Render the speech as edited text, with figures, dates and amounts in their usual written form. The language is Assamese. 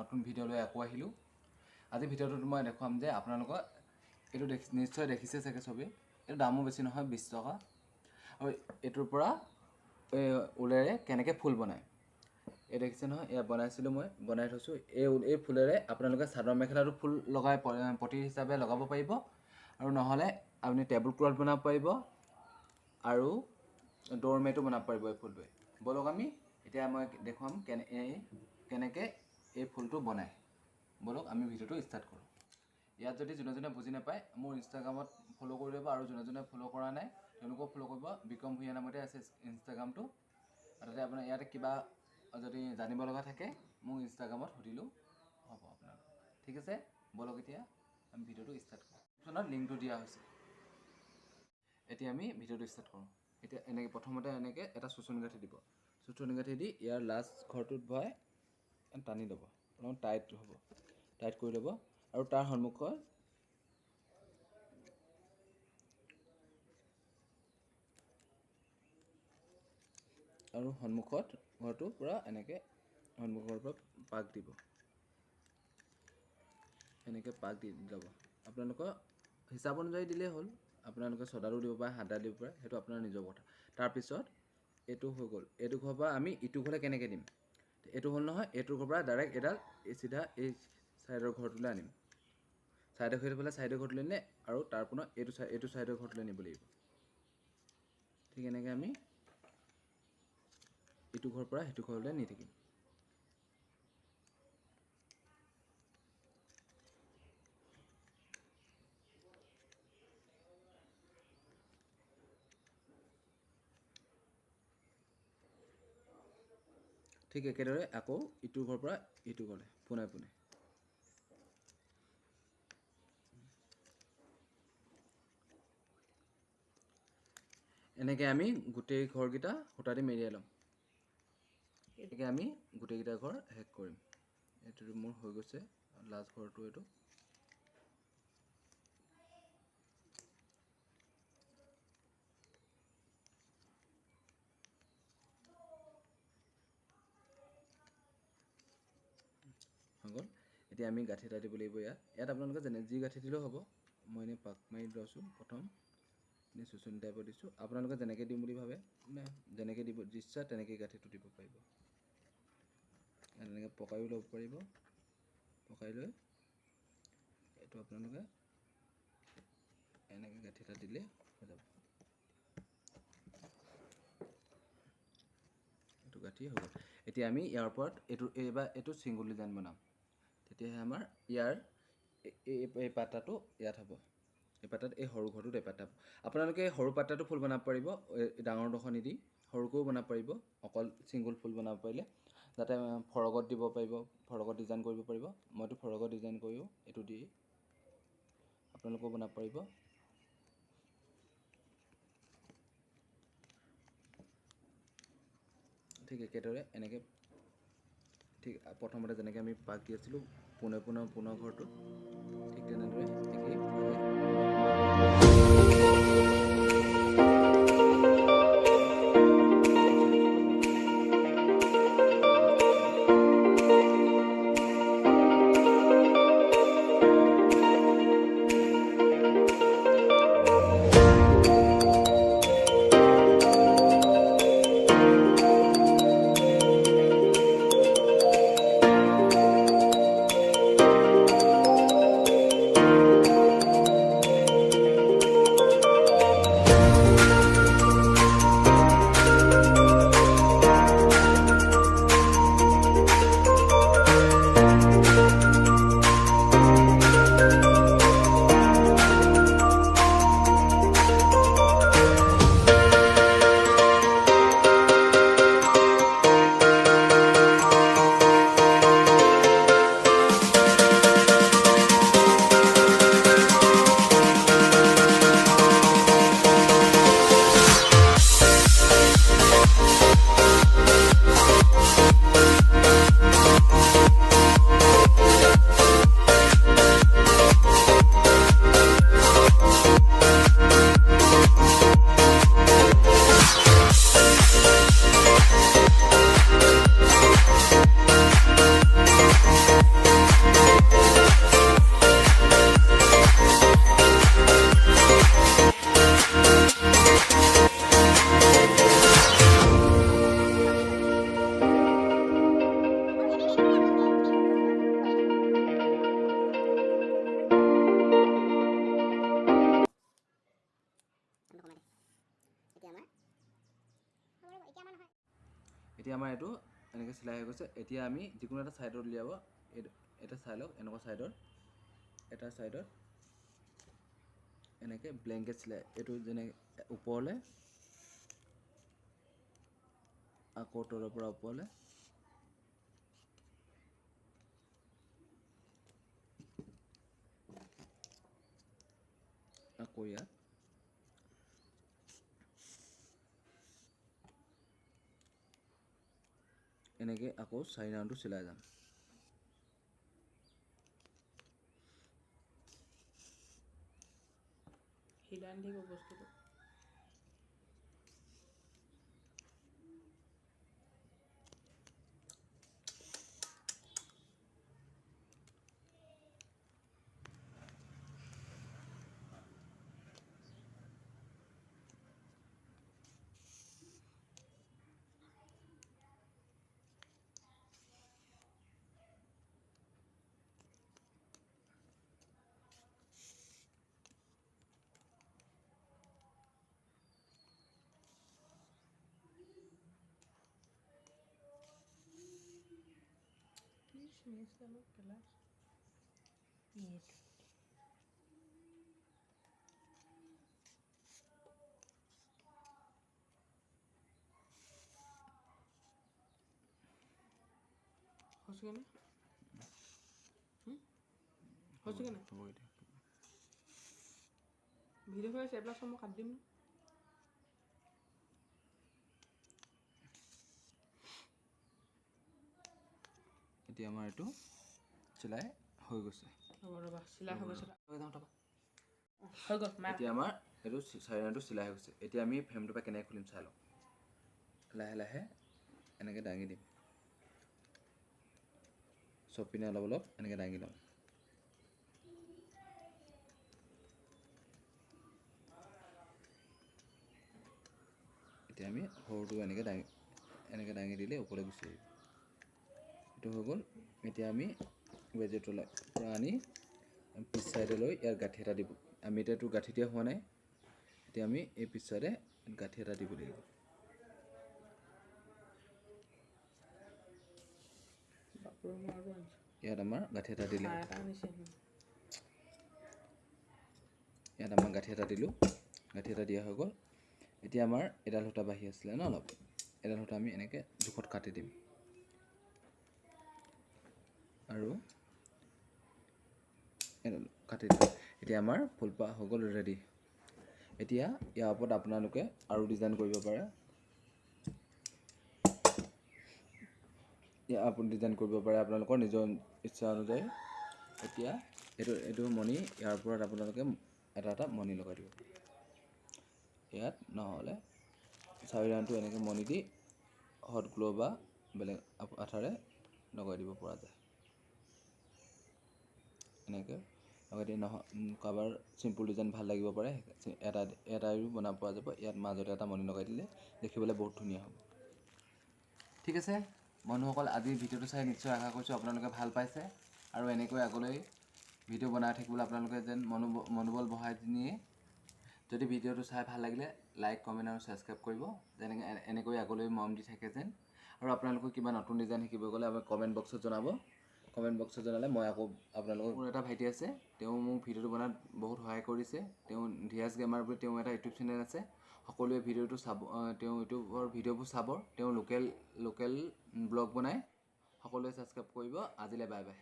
নতুন ভিডিঅ' লৈ আকৌ আহিলোঁ। আজি ভিডিঅ'টোত মই দেখুৱাম যে আপোনালোকক এইটো নিশ্চয় দেখিছে চাগে ছবি। এইটো দামো বেছি নহয়, 20 টকা। আৰু এইটোৰ পৰা ঊলেৰে কেনেকৈ ফুল বনায় এই দেখিছে নহয়। এয়া বনাইছিলোঁ, মই বনাই থৈছোঁ। এই ফুলেৰে আপোনালোকে চাদৰ মেখেলাটো ফুল লগাই পটি হিচাপে লগাব পাৰিব, আৰু নহ'লে আপুনি টেবুল ক্লথ বনাব পাৰিব আৰু ড'ৰমেটো বনাব পাৰিব এই ফুলটোৱে। বলক আমি এতিয়া মই দেখুৱাম কেনেকৈ এই ফুলটো বনায়। বলক আমি ভিডিঅ'টো ষ্টাৰ্ট কৰোঁ। ইয়াত যদি যোনে বুজি নাপায় মোৰ ইনষ্টাগ্ৰামত ফ'ল' কৰি ল'ব, আৰু যোনে ফ'ল' কৰা নাই তেওঁলোকেও ফ'ল' কৰিব। বিক্ৰম ভূঞা নামতে আছে ইনষ্টাগ্ৰামটো। আৰু তাতে আপোনাৰ ইয়াতে কিবা যদি জানিব লগা থাকে মোক ইনষ্টাগ্ৰামত সুধিলেও হ'ব আপোনালোক। ঠিক আছে, বলক এতিয়া আমি ভিডিঅ'টো ষ্টাৰ্ট কৰোঁ। ডিছক্ৰিপশ্যনত লিংকটো দিয়া হৈছে। এতিয়া আমি ভিডিঅ'টো ষ্টাৰ্ট কৰোঁ। এতিয়া প্ৰথমতে এনেকৈ এটা চুচনি গাঁঠি দিব। চুচনি গাঁঠি দি ইয়াৰ লাষ্ট ঘৰটোত ভৰাই টানি ল'ব। প্ৰথম টাইট হ'ব, টাইট কৰি ল'ব। আৰু তাৰ সন্মুখত ঘৰটো পূৰা এনেকৈ সন্মুখৰ পৰা পাক দিব। এনেকৈ পাক দি যাব। আপোনালোকৰ হিচাপ অনুযায়ী দিলেই হ'ল। আপোনালোকে চদাটো দিব পাৰে, হাতা দিব পাৰে, সেইটো আপোনাৰ নিজৰ কথা। তাৰপিছত এইটো হৈ গ'ল। এইটো ঘৰৰ পৰা আমি ইটো ঘৰলৈ কেনেকৈ দিম। এইটো হ'ল নহয়, এইটো ঘৰৰ পৰা ডাইৰেক্ট এডাল চিধা এই ছাইডৰ ঘৰটোলৈ আনিম। ছাইডৰ ঘৰটোলৈ নে, আৰু তাৰ পৰা এইটো ছাইডৰ ঘৰটোলৈ নিব লাগিব। ঠিক এনেকৈ আমি ইটো ঘৰৰ পৰা সিটো ঘৰলৈ নি থাকিম। ঠিক একেদৰে আকৌ ইটো ঘৰৰ পৰা ইটো ঘৰলৈ পোনে পোনে। এনেকৈ আমি গোটেই ঘৰকেইটা সূতা দি মেৰিয়াই ল'ম। এনেকৈ আমি গোটেইকেইটা ঘৰ শেষ কৰিম। এইটো মোৰ হৈ গৈছে লাষ্ট ঘৰটো। এইটো হৈ গ'ল। এতিয়া আমি গাঁঠি এটা দিব লাগিব। ইয়াত আপোনালোকে যি গাঁঠি দিলেও হ'ব। মই এনেই পাক মাৰি লৈছোঁ। প্ৰথম এনেই চুচনি টাইপৰ দিছোঁ। আপোনালোকে যেনেকৈ দিম বুলি ভাবে, যেনেকৈ দিব ইচ্ছা তেনেকৈ গাঁঠিটো দিব পাৰিব। এনেকৈ পকাইও ল'ব পাৰিব। পকাই লৈ এইটো আপোনালোকে এনেকৈ গাঁঠি এটা দিলে হৈ যাব। এইটো গাঁঠি হৈ গ'ল। এতিয়া আমি ইয়াৰ ওপৰত এইটো ছিংগুল ডিজাইন বনাম। তেতিয়াহে আমাৰ এই পাতাটো ইয়াত হ'ব। এই পাতাত এই সৰু ঘৰটোত এই পাতা। আপোনালোকে সৰু পাতাটো ফুল বনাব পাৰিব, ডাঙৰ দখনি দি সৰুকৈও বনাব পাৰিব। অকল ছিংগুল ফুল বনাব পাৰিলে, যাতে ফৰকত দিব পাৰিব, ফৰকত ডিজাইন কৰিব পাৰিব। মইতো ফৰকত ডিজাইন কৰিও এইটো দি আপোনালোকেও বনাব পাৰিব। ঠিক একেদৰে এনেকৈ ঠিক প্ৰথমতে যেনেকৈ আমি পাক দি আছিলোঁ পুনৰ ঘৰটো, ঠিক তেনেদৰে একেই। এতিয়া আমাৰ এইটো এনেকৈ চিলাই হৈ গৈছে। এতিয়া আমি যিকোনো এটা ছাইডত উলিয়াব, এটা চাই লওক, এনেকুৱা ছাইডত এটা ছাইডত এনেকৈ ব্লেংকেট চিলাই, এইটো যেনে ওপৰলৈ আকৌ তলৰ পৰা ওপৰলৈ আকৌ ইয়াত এনেকৈ আকৌ 4 ৰাউণ্ডটো চিলাই যাম। হিলাই দিব বস্তুটো। Mislalo kelas. Iya. Hosgane? Hosgane? Video হৈ আছে এইবিলাক মই কাটি দিম। এতিয়া আমাৰ এইটো চিলাই হৈ গৈছে। ৰবা চিলাই হৈ গৈছে। হৈ গ'ল। এতিয়া আমাৰ এইটো 4 ৰাউণ্ডটো চিলাই হৈ গৈছে। এতিয়া আমি ফ্ৰেমটোৰ পৰা কেনেকৈ খুলিম চাই লওঁ। লাহে লাহে এনেকৈ দাঙি দিম, চব পিনে অলপ অলপ এনেকৈ দাঙি লওঁ। এতিয়া আমি সৰুটো এনেকৈ দাঙি দিলে ওপৰলৈ গুচি আহিব। এইটো হৈ গ'ল। এতিয়া আমি ৱেজেটৰ পৰা আনি পিছ চাইডে লৈ ইয়াৰ গাঁঠি এটা দিব। আমি এতিয়াতো গাঁঠি দিয়া হোৱা নাই, এতিয়া আমি এই পিছ চাইডে গাঁঠি এটা দিব লাগিব। ইয়াত আমাৰ গাঁঠি এটা দিলে, ইয়াত আমাৰ গাঁঠি এটা দিলোঁ, গাঁঠি এটা দিয়া হৈ গ'ল। এতিয়া আমাৰ এডাল সূতা বাঢ়ি আছিলে ন অলপ, এডাল সূতা আমি এনেকৈ জোখত কাটি দিম আৰু কাটি দিম। এতিয়া আমাৰ ফুলপাহ হৈ গ'ল ৰেডি। এতিয়া ইয়াৰ ওপৰত আপোনালোকে আৰু ডিজাইন কৰিব পাৰে। আপুনি ডিজাইন কৰিব পাৰে আপোনালোকৰ নিজৰ ইচ্ছা অনুযায়ী। এতিয়া এইটো মণি, ইয়াৰ ওপৰত আপোনালোকে এটা এটা মণি লগাই দিব। ইয়াত নহ'লে 4 ৰাউণ্ডটো এনেকৈ মণি দি হট গ্লো বা বেলেগ আঠাৰে লগাই দিব পৰা যায়। এনেকৈ লগাই দি কাৰোবাৰ চিম্পুল ডিজাইন ভাল লাগিব পাৰে, এটাইও বনাব পৰা যাব। ইয়াত মাজতে এটা মণি লগাই দিলে দেখিবলৈ বহুত ধুনীয়া হ'ব। ঠিক আছে বন্ধুসকল, আজিৰ ভিডিঅ'টো চাই নিশ্চয় আশা কৰিছোঁ আপোনালোকে ভাল পাইছে আৰু এনেকৈ আগলৈ ভিডিঅ' বনাই থাকিবলৈ আপোনালোকে যেন মনোবল বঢ়াই নিয়ে। যদি ভিডিঅ'টো চাই ভাল লাগিলে লাইক, কমেণ্ট আৰু ছাবস্ক্ৰাইব কৰিব, যেনেকৈ এনেকৈ আগলৈ মৰম দি থাকে যেন। আৰু আপোনালোকৰ কিবা নতুন ডিজাইন শিকিব গ'লে আপুনি কমেণ্ট বক্সত জনাব। কমেণ্ট বক্সত জনালে মই আকৌ আপোনালোকৰ, মোৰ এটা ভাইটি আছে, তেওঁ মোক ভিডিঅ'টো বনাত বহুত সহায় কৰিছে। তেওঁ ধিয়াজ গেমাৰ বুলি তেওঁ এটা ইউটিউব চেনেল আছে, সকলোৱে ভিডিঅ'টো চাব, তেওঁ ইউটিউবৰ ভিডিঅ'বোৰ চাব। তেওঁ লোকেল ব্লগ বনায়, সকলোৱে ছাবস্ক্ৰাইব কৰিব। আজিলৈ বাই বাই।